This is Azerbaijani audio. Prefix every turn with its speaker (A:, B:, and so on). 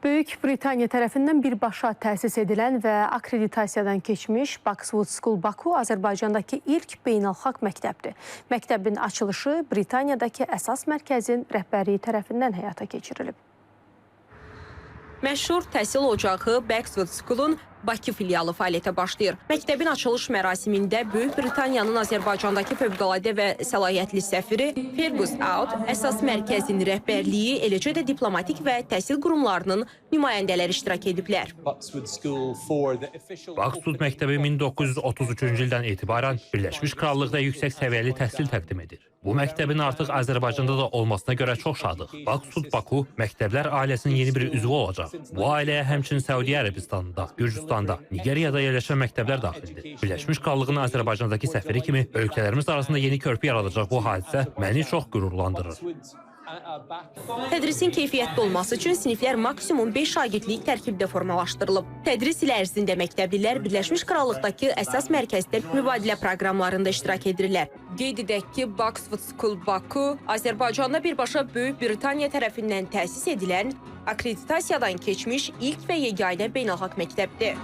A: Böyük Britaniya tərəfindən birbaşa təsis edilən və akkreditasiyadan keçmiş Boxwood School Baku Azərbaycandakı ilk beynəlxalq məktəbdir. Məktəbin açılışı Britaniyadakı əsas mərkəzin rəhbərliyi tərəfindən həyata keçirilib.
B: Məşhur təhsil ocağı Boxwood School'un Bakı filialı fəaliyyətə başlayır. Məktəbin açılış mərasimində Böyük Britaniyanın Azərbaycandakı fövqəladə və səlahiyyətli səfiri Fergus Aud, əsas mərkəzin rəhbərliyi, eləcə də diplomatik və təhsil qurumlarının nümayəndələri iştirak ediblər.
C: Boxwood məktəbi 1933-cü ildən etibarən Birləşmiş Krallıqda yüksək səviyyəli təhsil təqdim edir. Bu məktəbin artıq Azərbaycanda da olmasına görə çox şadıq. Boxwood Baku məktəblər ailəsinin yeni bir üzvü olacaq. Bu ailəyə həmçinin Səudiyyə Ərəbistanında, Gürcüstanda, Nigeriyada yerləşən məktəblər daxildir. Birləşmiş Krallığın Azərbaycandakı səfiri kimi ölkələrimiz arasında yeni körpü yaradacaq bu hadisə məni çox qürurlandırır.
B: Tədrisin keyfiyyətli olması üçün siniflər maksimum 5 şagirdlik tərkibdə formalaşdırılıb. Tədris il ərzində məktəblilər Birləşmiş Krallıqdakı əsas mərkəzdə mübadilə proqramlarında iştirak edirlər. Qeyd edək ki, Boxwood School Baku Azərbaycanda birbaşa Böyük Britaniya tərəfindən təsis edilən, akkreditasiyadan keçmiş ilk və yeganə beynəlxalq məktəbdir.